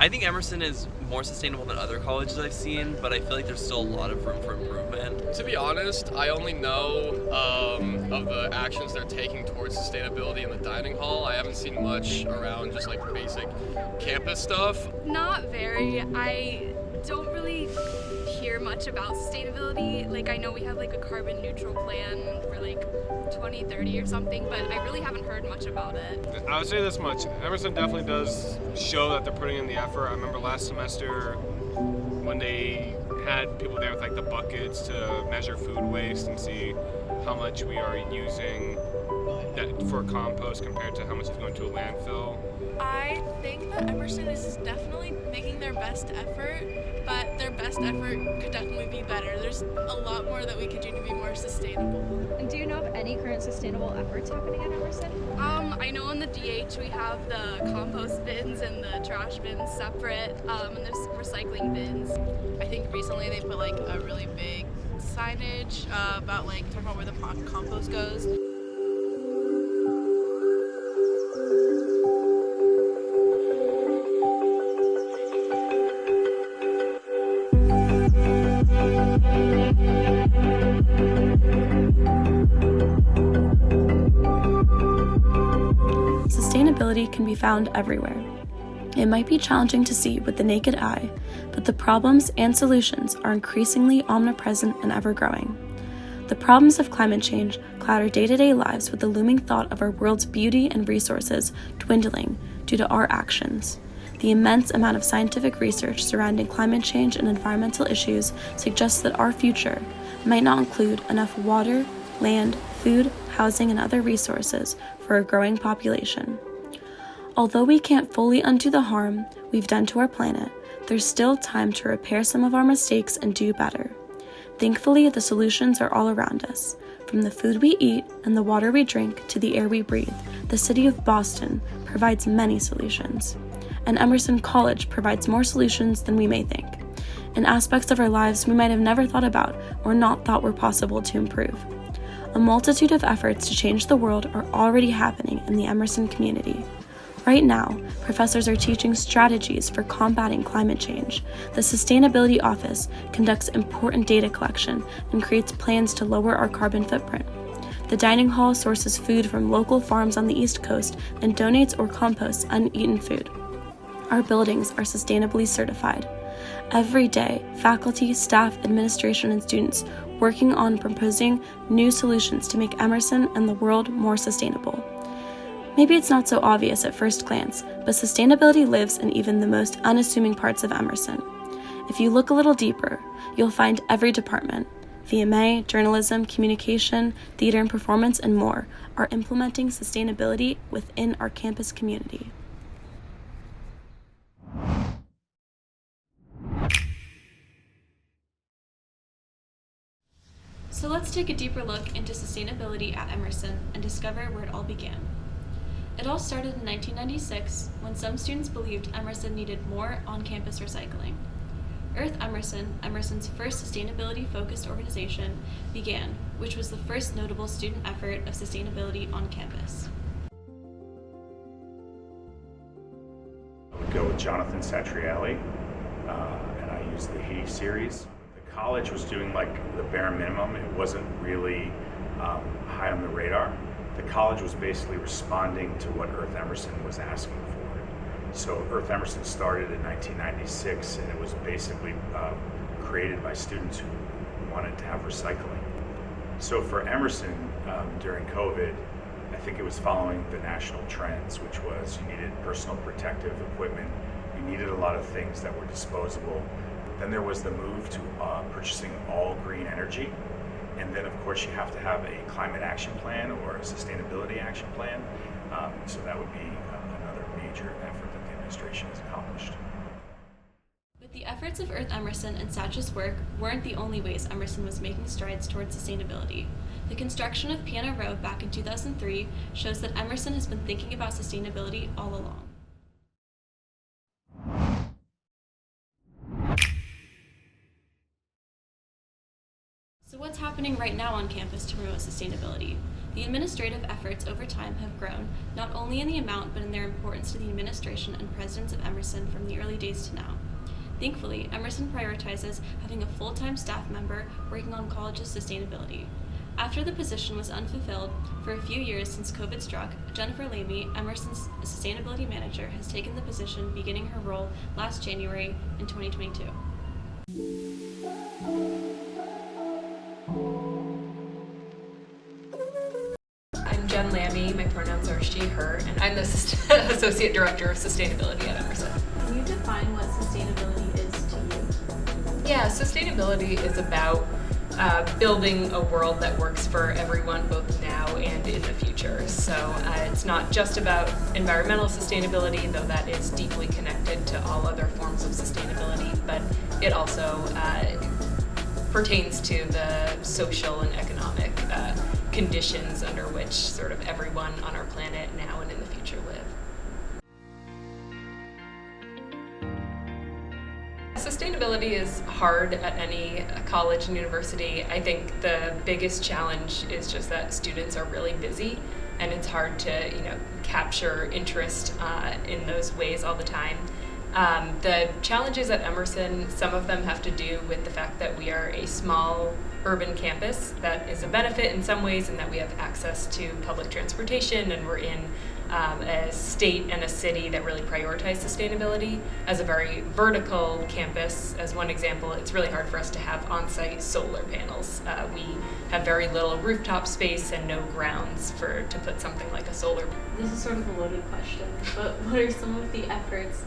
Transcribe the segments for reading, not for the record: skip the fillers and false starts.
I think Emerson is more sustainable than other colleges I've seen, but I feel like there's still a lot of room for improvement. To be honest, I only know of the actions they're taking towards sustainability in the dining hall. I haven't seen much around just like basic campus stuff. Not very. I don't really hear much about sustainability. Like, I know we have like a carbon neutral plan for like 2030 or something, but I really haven't heard much about it. I would say this much. Emerson definitely does show that they're putting in the effort. I remember last semester when they had people there with like the buckets to measure food waste and see how much we are using that for compost compared to how much is going to a landfill. I think that Emerson is definitely making their best effort, but their best effort could definitely be better. There's a lot more that we could do to be more sustainable. And do you know of any current sustainable efforts happening at Emerson? I know in the DH we have the compost bins and the trash bins separate, and there's recycling bins. I think recently they put like a really big signage about like talking about where the compost goes. Sustainability can be found everywhere. It might be challenging to see with the naked eye, but the problems and solutions are increasingly omnipresent and ever-growing. The problems of climate change cloud our day-to-day lives with the looming thought of our world's beauty and resources dwindling due to our actions. The immense amount of scientific research surrounding climate change and environmental issues suggests that our future might not include enough water, land, food, housing, and other resources for a growing population. Although we can't fully undo the harm we've done to our planet, there's still time to repair some of our mistakes and do better. Thankfully, the solutions are all around us. From the food we eat and the water we drink to the air we breathe, the city of Boston provides many solutions. And Emerson College provides more solutions than we may think, in aspects of our lives we might have never thought about or not thought were possible to improve. A multitude of efforts to change the world are already happening in the Emerson community. Right now, professors are teaching strategies for combating climate change. The Sustainability Office conducts important data collection and creates plans to lower our carbon footprint. The dining hall sources food from local farms on the East Coast and donates or composts uneaten food. Our buildings are sustainably certified. Every day, faculty, staff, administration, and students working on proposing new solutions to make Emerson and the world more sustainable. Maybe it's not so obvious at first glance, but sustainability lives in even the most unassuming parts of Emerson. If you look a little deeper, you'll find every department, VMA, journalism, communication, theater and performance, and more, are implementing sustainability within our campus community. So let's take a deeper look into sustainability at Emerson and discover where it all began. It all started in 1996 when some students believed Emerson needed more on-campus recycling. Earth Emerson, Emerson's first sustainability-focused organization, began, which was the first notable student effort of sustainability on campus. I would go with Jonathan Satriali, and I used the Haiti series. The college was doing like the bare minimum. It wasn't really high on the radar. The college was basically responding to what Earth Emerson was asking for. So Earth Emerson started in 1996, and it was basically created by students who wanted to have recycling. So for Emerson, during COVID, I think it was following the national trends, which was you needed personal protective equipment, you needed a lot of things that were disposable. Then there was the move to purchasing all green energy. And then, of course, you have to have a climate action plan or a sustainability action plan. So that would be another major effort that the administration has accomplished. But the efforts of Earth Emerson and Satch's work weren't the only ways Emerson was making strides towards sustainability. The construction of Piano Row back in 2003 shows that Emerson has been thinking about sustainability all along. So So what's happening right now on campus to promote sustainability? The administrative efforts over time have grown, not only in the amount, but in their importance to the administration and presidents of Emerson from the early days to now. Thankfully, Emerson prioritizes having a full-time staff member working on college's sustainability. After the position was unfulfilled for a few years since COVID struck, Jennifer Lamy, Emerson's sustainability manager, has taken the position, beginning her role last January in 2022. I'm Jen Lamy, my pronouns are she, her, and I'm the Associate Director of Sustainability at Emerson. Can you define what sustainability is to you? Yeah, sustainability is about building a world that works for everyone both now and in the future. So it's not just about environmental sustainability, though that is deeply connected to all other forms of sustainability, but it also pertains to the social and economic conditions under which sort of everyone on our planet now and in the future live. Sustainability is hard at any college and university. I think the biggest challenge is just that students are really busy, and it's hard to, capture interest in those ways all the time. The challenges at Emerson, some of them have to do with the fact that we are a small urban campus that is a benefit in some ways, and that we have access to public transportation, and we're in a state and a city that really prioritize sustainability. As a very vertical campus, as one example, it's really hard for us to have on-site solar panels. We have very little rooftop space and no grounds to put something like a solar. This is sort of a loaded question, but what are some of the efforts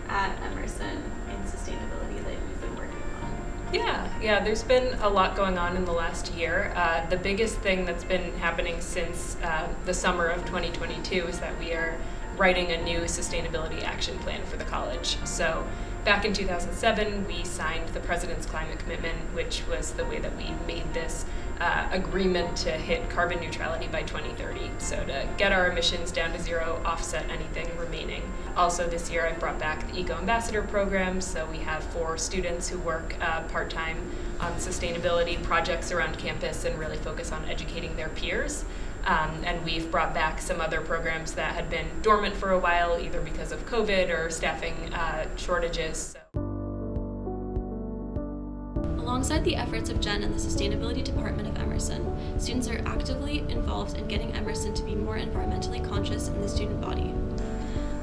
at Emerson in sustainability that you've been working on? Yeah, there's been a lot going on in the last year. The biggest thing that's been happening since the summer of 2022 is that we are writing a new sustainability action plan for the college. So back in 2007, we signed the President's Climate Commitment, which was the way that we made this agreement to hit carbon neutrality by 2030. So to get our emissions down to zero, offset anything remaining. Also this year I've brought back the Eco Ambassador program, so we have 4 students who work part-time on sustainability projects around campus and really focus on educating their peers. And we've brought back some other programs that had been dormant for a while, either because of COVID or staffing shortages. Alongside the efforts of Jen and the Sustainability Department of Emerson, students are actively involved in getting Emerson to be more environmentally conscious in the student body.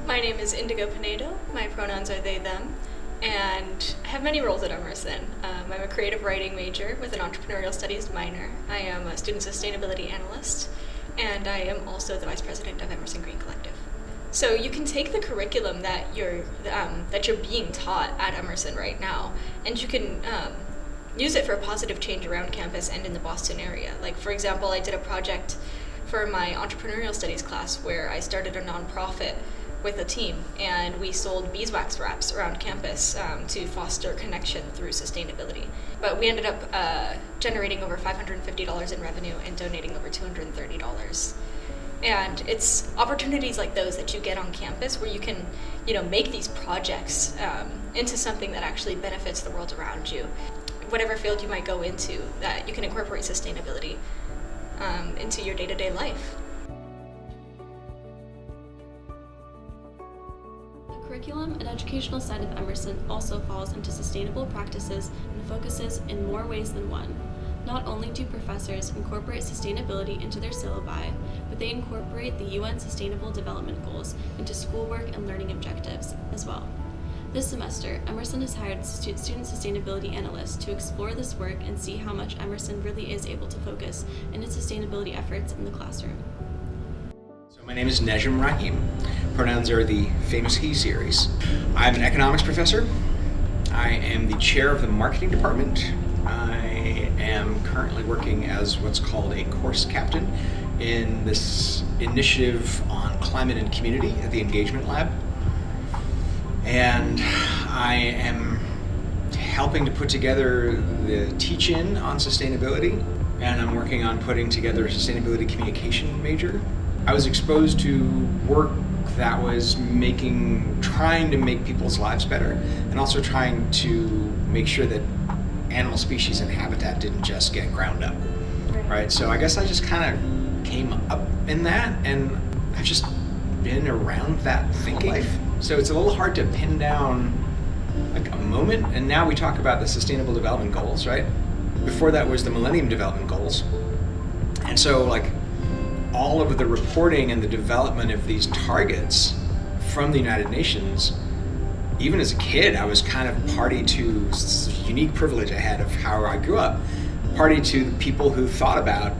My name is Indigo Pinedo. My pronouns are they, them, and I have many roles at Emerson. I'm a creative writing major with an entrepreneurial studies minor. I am a student sustainability analyst, and I am also the vice president of Emerson Green Collective. So you can take the curriculum that you're being taught at Emerson right now, and you can use it for a positive change around campus and in the Boston area. Like, for example, I did a project for my entrepreneurial studies class where I started a nonprofit with a team, and we sold beeswax wraps around campus to foster connection through sustainability. But we ended up generating over $550 in revenue and donating over $230. And it's opportunities like those that you get on campus where you can, make these projects into something that actually benefits the world around you. Whatever field you might go into, that you can incorporate sustainability into your day-to-day life. The curriculum and educational side of Emerson also falls into sustainable practices and focuses in more ways than one. Not only do professors incorporate sustainability into their syllabi, but they incorporate the UN Sustainable Development Goals into schoolwork and learning objectives as well. This semester, Emerson has hired student sustainability analysts to explore this work and see how much Emerson really is able to focus in its sustainability efforts in the classroom. So my name is Nejim Rahim. Pronouns are the famous he series. I'm an economics professor. I am the chair of the marketing department. I am currently working as what's called a course captain in this initiative on climate and community at the Engagement Lab. And I am helping to put together the teach-in on sustainability, and I'm working on putting together a sustainability communication major. I was exposed to work that was trying to make people's lives better, and also trying to make sure that animal species and habitat didn't just get ground up, right? So I guess I just kind of came up in that, and I've just been around that thinking. So it's a little hard to pin down like a moment. And now we talk about the Sustainable Development Goals, right? Before that was the Millennium Development Goals. And so like all of the reporting and the development of these targets from the United Nations, even as a kid, I was kind of party to this unique privilege I had of how I grew up, party to the people who thought about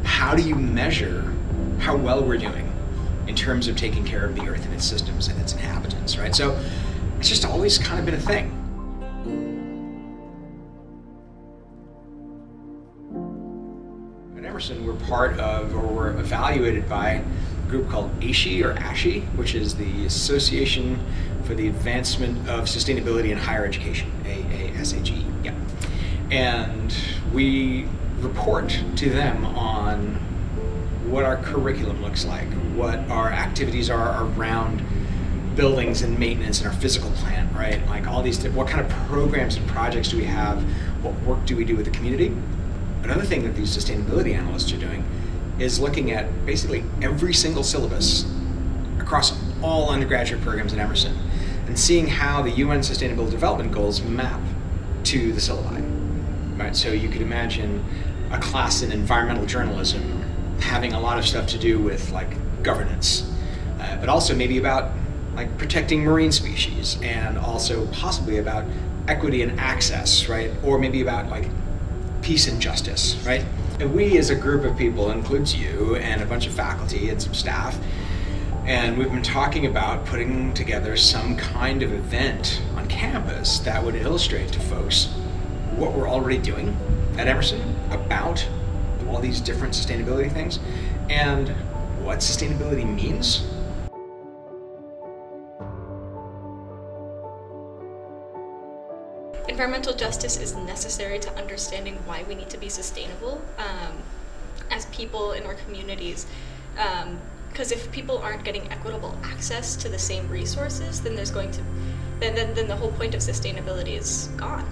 how do you measure how well we're doing in terms of taking care of the earth and its systems and its inhabitants, right? So it's just always kind of been a thing. At Emerson, we're part of, or we're evaluated by a group called ASHE, which is the Association for the Advancement of Sustainability in Higher Education, AASAGE, yeah. And we report to them on what our curriculum looks like, what our activities are around buildings and maintenance and our physical plant, right? Like all these, what kind of programs and projects do we have? What work do we do with the community? Another thing that these sustainability analysts are doing is looking at basically every single syllabus across all undergraduate programs at Emerson and seeing how the UN Sustainable Development Goals map to the syllabi, right? So you could imagine a class in environmental journalism having a lot of stuff to do with like governance, but also maybe about like protecting marine species, and also possibly about equity and access, right? Or maybe about like peace and justice, right? And we as a group of people, includes you and a bunch of faculty and some staff, and we've been talking about putting together some kind of event on campus that would illustrate to folks what we're already doing at Emerson about all these different sustainability things and what sustainability means. Environmental justice is necessary to understanding why we need to be sustainable as people in our communities. Because if people aren't getting equitable access to the same resources, then there's going to, then the whole point of sustainability is gone.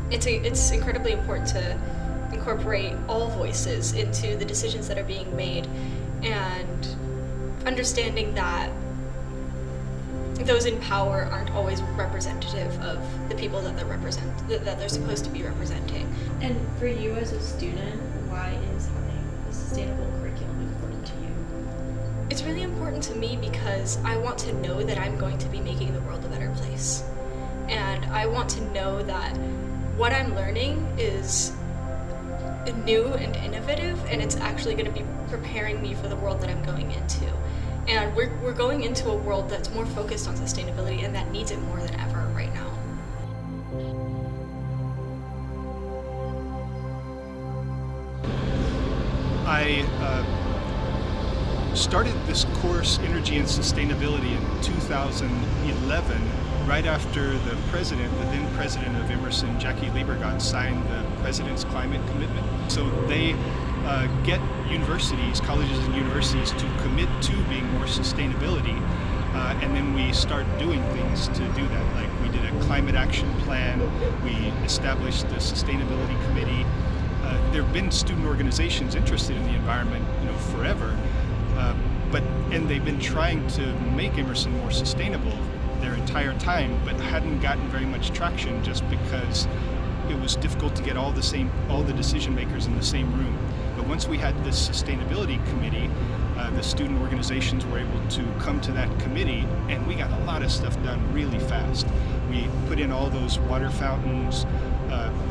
It's incredibly important to incorporate all voices into the decisions that are being made, and understanding that those in power aren't always representative of the people that they're supposed to be representing. And for you as a student, why is having a sustainable curriculum important to you? It's really important to me because I want to know that I'm going to be making the world a better place. And I want to know that what I'm learning is new and innovative, and it's actually going to be preparing me for the world that I'm going into. And we're going into a world that's more focused on sustainability, and that needs it more than ever right now. I started this course, Energy and Sustainability, in 2011, right after the then president of Emerson, Jackie Liebergott, signed the President's Climate Commitment. So they get universities, colleges and universities to commit to being more sustainability, and then we start doing things to do that. Like we did a climate action plan, we established the sustainability committee. There have been student organizations interested in the environment, forever, and they've been trying to make Emerson more sustainable their entire time, but hadn't gotten very much traction just because it was difficult to get all the decision makers in the same room. But once we had this sustainability committee, the student organizations were able to come to that committee, and we got a lot of stuff done really fast. We put in all those water fountains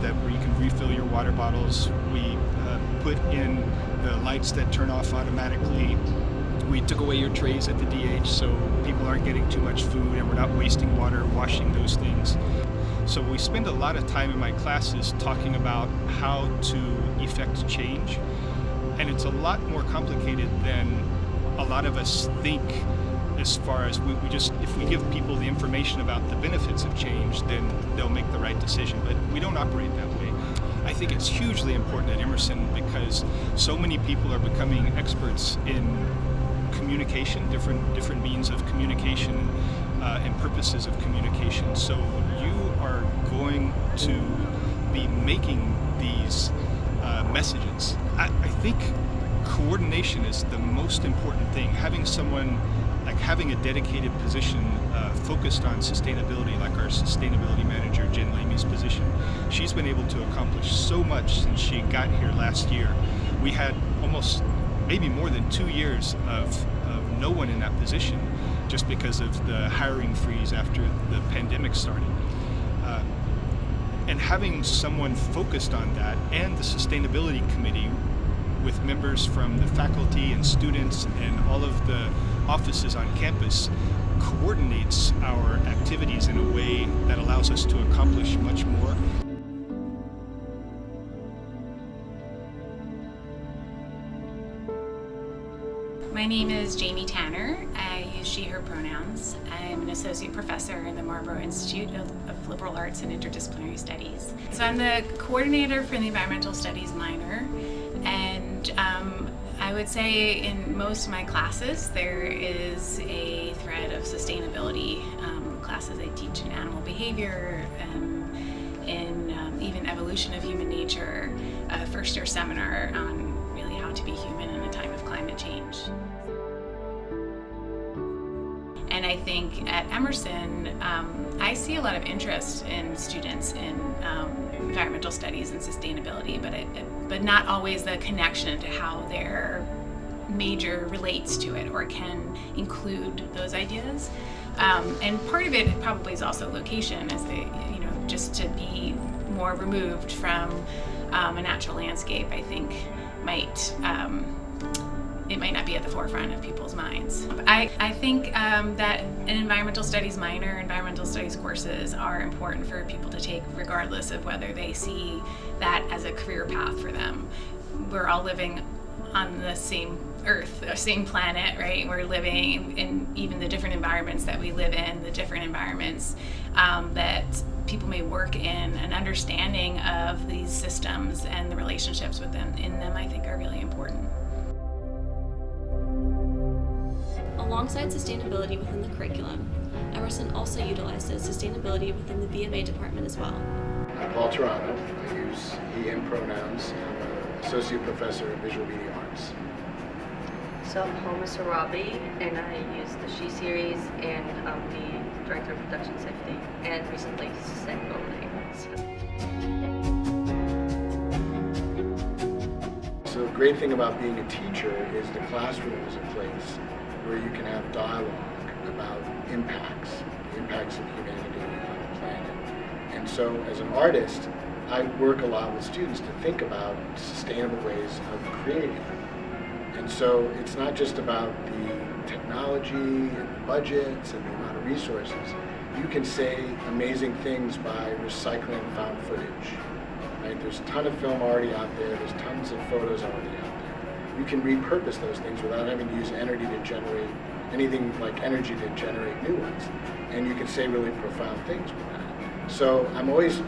where you can refill your water bottles. We put in the lights that turn off automatically. We took away your trays at the DH so people aren't getting too much food and we're not wasting water washing those things. So we spend a lot of time in my classes talking about how to effect change, and it's a lot more complicated than a lot of us think. As far as if we give people the information about the benefits of change, then they'll make the right decision, but we don't operate that way. I think it's hugely important at Emerson because so many people are becoming experts in communication, different means of communication and purposes of communication. So you are are going to be making these messages. I think coordination is the most important thing. Having someone, like having a dedicated position focused on sustainability, like our sustainability manager, Jen Lamey's position, she's been able to accomplish so much since she got here last year. We had almost, maybe more than 2 years of no one in that position just because of the hiring freeze after the pandemic started. And having someone focused on that, and the sustainability committee with members from the faculty and students and all of the offices on campus, coordinates our activities in a way that allows us to accomplish much more. My name is Jamie Tanner. I use she, her pronouns. I'm an associate professor in the Marlborough Institute of Liberal Arts and Interdisciplinary Studies. So I'm the coordinator for the environmental studies minor, and I would say in most of my classes there is a thread of sustainability. Classes I teach in animal behavior, in even evolution of human nature, a first year seminar on really how to be human in a time of climate change. And I think at Emerson, I see a lot of interest in students in environmental studies and sustainability, but not always the connection to how their major relates to it or can include those ideas. And part of it probably is also location, as they, just to be more removed from a natural landscape, I think it might not be at the forefront of people's minds. I think that an environmental studies minor, environmental studies courses are important for people to take regardless of whether they see that as a career path for them. We're all living on the same earth, the same planet, right? We're living in even the different environments that we live in, the different environments that people may work in, an understanding of these systems and the relationships in them, I think are really important. Alongside sustainability within the curriculum, Emerson also utilizes sustainability within the VMA department as well. I'm Paul Toronto. I use he, him pronouns. I'm an associate professor of visual media arts. So I'm Homa Sarabi, and I use the She series, and I'm the director of production safety, and recently sustainability. So the great thing about being a teacher is the classroom is a place where you can have dialogue about the impacts of humanity on the planet. And so as an artist, I work a lot with students to think about sustainable ways of creating. And so it's not just about the technology and the budgets and the amount of resources. You can say amazing things by recycling found footage. Right? There's a ton of film already out there. There's tons of photos already out there. You can repurpose those things without having to use energy to generate anything like energy to generate new ones. And you can say really profound things with that. So I'm always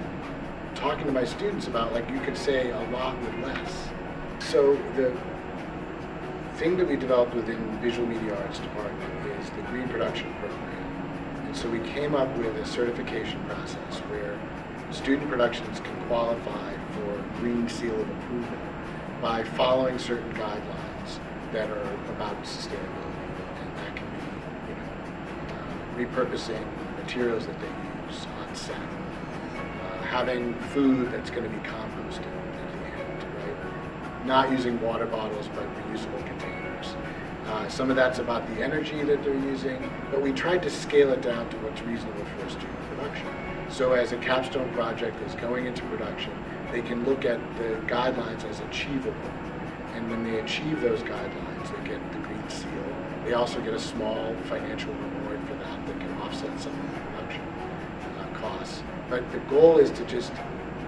talking to my students about, like, you could say a lot with less. So the thing that we developed within Visual Media Arts Department is the Green Production Program. And so we came up with a certification process where student productions can qualify for Green Seal of Approval by following certain guidelines that are about sustainability. And that can be, repurposing materials that they use on set, having food that's going to be composted at the end, right? Not using water bottles, but reusable containers. Some of that's about the energy that they're using, but we tried to scale it down to what's reasonable for a student production. So as a capstone project is going into production, they can look at the guidelines as achievable. And when they achieve those guidelines, they get the Green Seal. They also get a small financial reward for that that can offset some of the production costs. But the goal is to just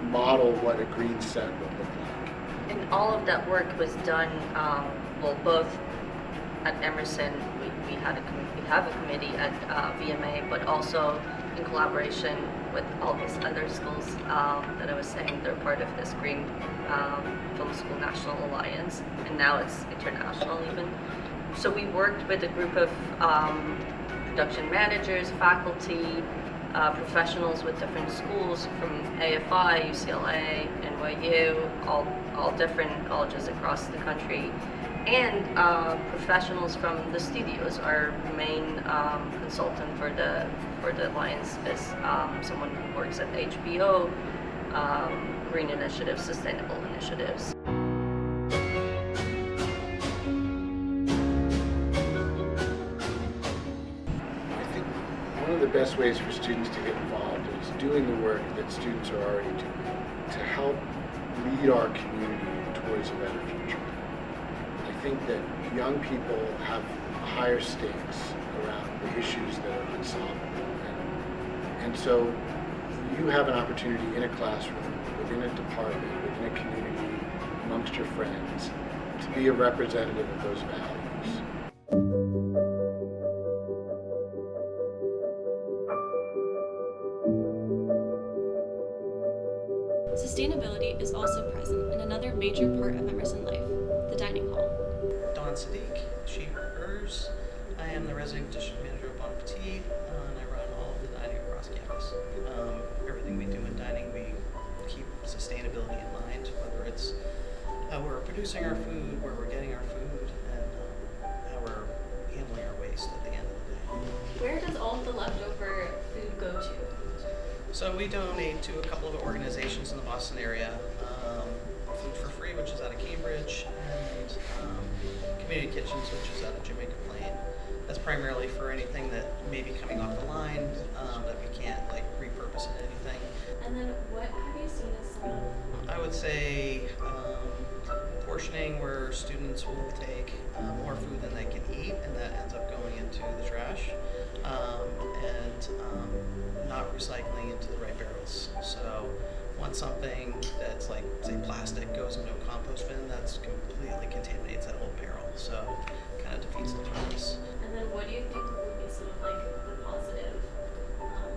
model what a green set would look like. And all of that work was done, both at Emerson, we have a committee at VMA, but also in collaboration with all these other schools that I was saying, they're part of this Green Film School National Alliance, and now it's international even. So we worked with a group of production managers, faculty, professionals with different schools from AFI, UCLA, NYU, all different colleges across the country, and professionals from the studios. Our main consultant for the Alliance is someone who works at HBO, Green Initiatives, Sustainable Initiatives. One of the best ways for students to get involved is doing the work that students are already doing to help lead our community towards a better future. I think that young people have higher stakes around the issues that are unsolvable. And so you have an opportunity in a classroom, within a department, within a community, amongst your friends, to be a representative of those values. Sustainability is also present in another major part of Emerson life, the dining hall. Dawn Sadiq, she, hers. I am the resident district manager of Bon Appetit, and I run all of the dining across campus. Everything we do in dining, we keep sustainability in mind, whether it's how we're producing our food, where we're getting our food, and how we're handling our waste at the end of the day. Where does all of the leftover food go to? So we donate to a couple of organizations in the Boston area, Food for Free, which is out of Cambridge, and Community Kitchens, which is out of Jamaica Plain. That's primarily for anything that may be coming off the line that we can't repurpose into anything. And then what have you seen as some of? I would say portioning, where students will take more food than they can eat, and that ends up going into the trash, and not recycling into the right barrels. So once something that's say plastic goes into a compost bin, that's completely contaminates that whole barrel. So kind of defeats the purpose. And then what do you think would be some of the positive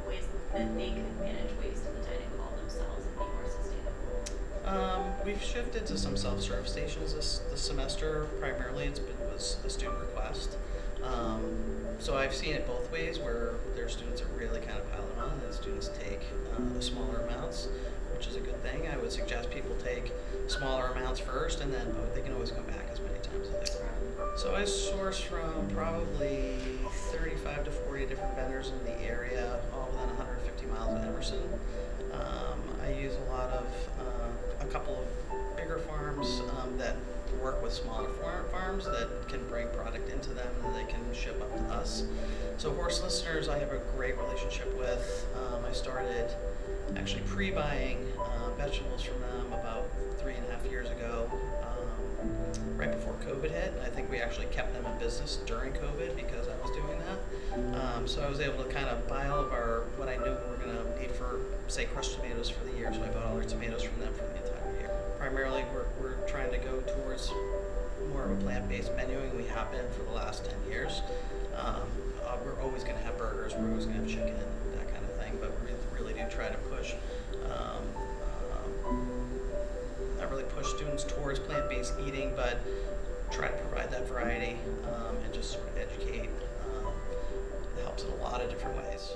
ways that they could manage waste in the dining hall themselves and be more sustainable? We've shifted to some self-serve stations this semester. Primarily was a student request. So I've seen it both ways, where their students are really kind of piling on and students take the smaller amounts, which is a good thing. I would suggest people take smaller amounts first, and then they can always come back as many times as they want. So I source from probably 35 to 40 different vendors in the area, all within 150 miles of Emerson. I use a couple of bigger farms that work with smaller farms that can bring product into them and they can ship up to us. So horse listeners, I have a great relationship with. I started actually pre-buying vegetables from them about 3.5 years ago, right before COVID hit. And I think we actually kept them in business during COVID because I was doing that. So I was able to kind of buy all of what I knew we were going to need for, say, crushed tomatoes for the year. So I bought all our tomatoes from them for the entire year. Primarily, we're trying to go towards more of a plant-based menuing. We have been for the last 10 years. We're always going to have burgers, we're always going to have chicken, that kind of thing, but we really do try to push, not really push students towards plant-based eating, but try to provide that variety and just sort of educate. It helps in a lot of different ways.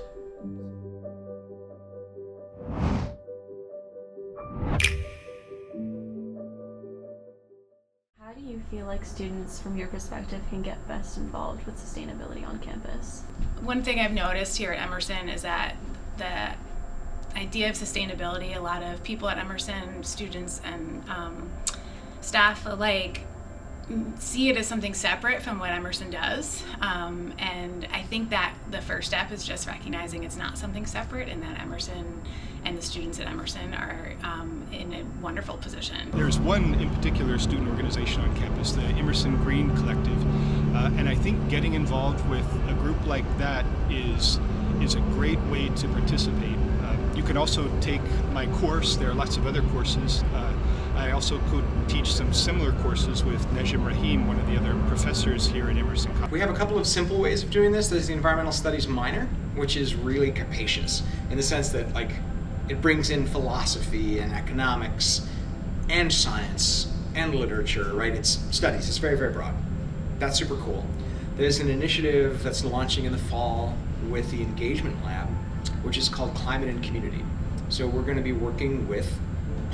How do you feel like students, from your perspective, can get best involved with sustainability on campus? One thing I've noticed here at Emerson is that the idea of sustainability, a lot of people at Emerson, students and staff alike, see it as something separate from what Emerson does. And I think that the first step is just recognizing it's not something separate, and that Emerson and the students at Emerson are in a wonderful position. There's one in particular student organization on campus, the Emerson Green Collective, and I think getting involved with a group like that is a great way to participate. You can also take my course. There are lots of other courses. I also could teach some similar courses with Nejim Rahim, one of the other professors here at Emerson College. We have a couple of simple ways of doing this. There's the environmental studies minor, which is really capacious in the sense that it brings in philosophy and economics and science and literature, right? It's studies. It's very, very broad. That's super cool. There's an initiative that's launching in the fall with the engagement lab, which is called Climate and Community. So we're going to be working with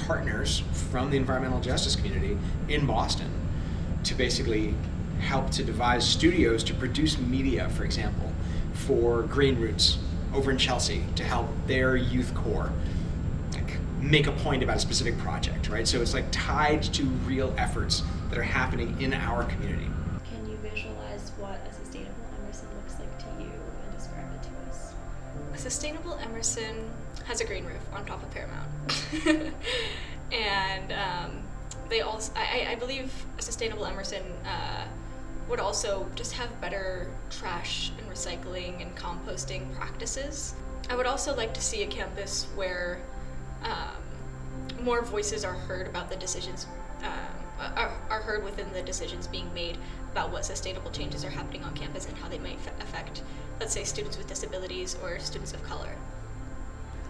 partners from the environmental justice community in Boston to basically help to devise studios to produce media, for example, for Green Roots over in Chelsea to help their youth corps make a point about a specific project, right? So it's like tied to real efforts that are happening in our community. Can you visualize what a sustainable Emerson looks like to you and describe it to us? A sustainable Emerson has a green roof on top of Paramount. And they also, I believe a sustainable Emerson would also just have better trash and recycling and composting practices. I would also like to see a campus where more voices are heard about the decisions, are heard within the decisions being made about what sustainable changes are happening on campus and how they might affect, let's say, students with disabilities or students of color.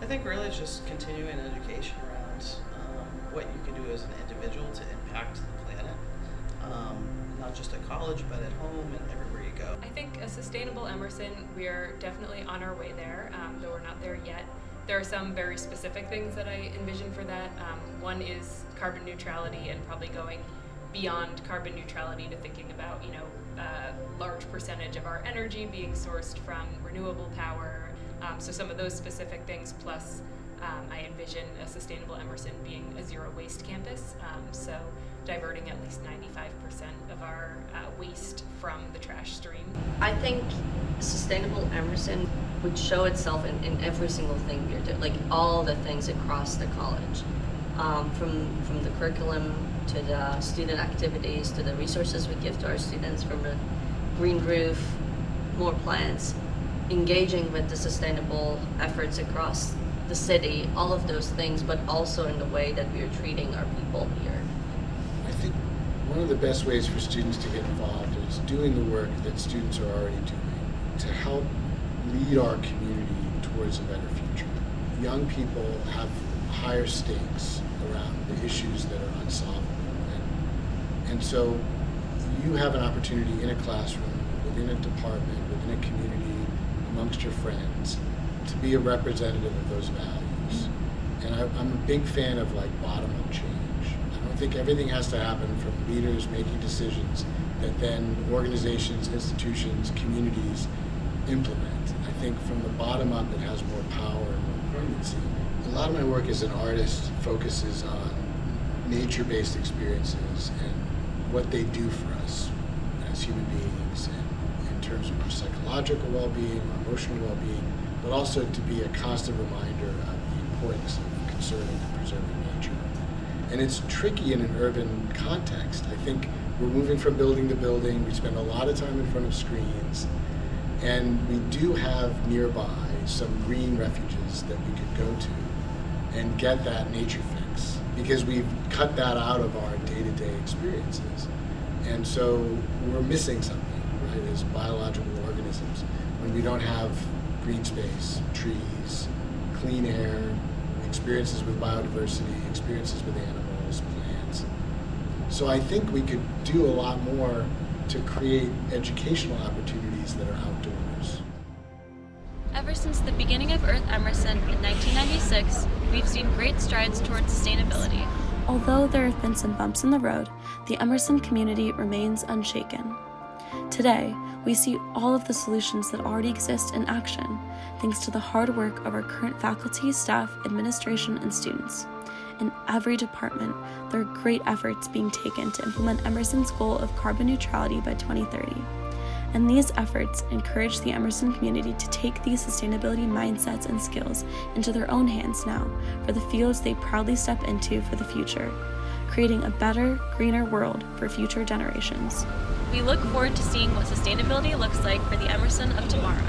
I think really it's just continuing education around what you can do as an individual to impact the planet, not just at college, but at home and everywhere you go. I think a sustainable Emerson, we are definitely on our way there, though we're not there yet. There are some very specific things that I envision for that. One is carbon neutrality and probably going beyond carbon neutrality to thinking about, a large percentage of our energy being sourced from renewable power. So some of those specific things, plus I envision a sustainable Emerson being a zero waste campus. So diverting at least 95% of our waste from the trash stream. I think sustainable Emerson would show itself in every single thing we're doing, like all the things across the college, from the curriculum to the student activities to the resources we give to our students, from the green roof, more plants, engaging with the sustainable efforts across the city, all of those things, but also in the way that we are treating our people here. I think one of the best ways for students to get involved is doing the work that students are already doing to help lead our community towards a better future. Young people have higher stakes around the issues that are unsolvable. And so you have an opportunity in a classroom, within a department, within a community, amongst your friends, to be a representative of those values. And I'm a big fan of bottom-up change. I don't think everything has to happen from leaders making decisions that then organizations, institutions, communities implement. I think from the bottom up it has more power and more permanency. A lot of my work as an artist focuses on nature-based experiences and what they do for us as human beings, and in terms of our psychological well-being, our emotional well-being, but also to be a constant reminder of the importance of conserving and preserving nature. And it's tricky in an urban context. I think we're moving from building to building. We spend a lot of time in front of screens. And we do have nearby some green refuges that we could go to and get that nature fix, because we've cut that out of our day-to-day experiences. And so we're missing something, right, as biological organisms, when we don't have green space, trees, clean air, experiences with biodiversity, experiences with animals, plants. So I think we could do a lot more to create educational opportunities that are outdoors. Ever since the beginning of Earth Emerson in 1996, we've seen great strides towards sustainability. Although there have been some bumps in the road, the Emerson community remains unshaken. Today, we see all of the solutions that already exist in action, thanks to the hard work of our current faculty, staff, administration, and students. In every department, there are great efforts being taken to implement Emerson's goal of carbon neutrality by 2030. And these efforts encourage the Emerson community to take these sustainability mindsets and skills into their own hands now for the fields they proudly step into for the future, creating a better, greener world for future generations. We look forward to seeing what sustainability looks like for the Emerson of tomorrow.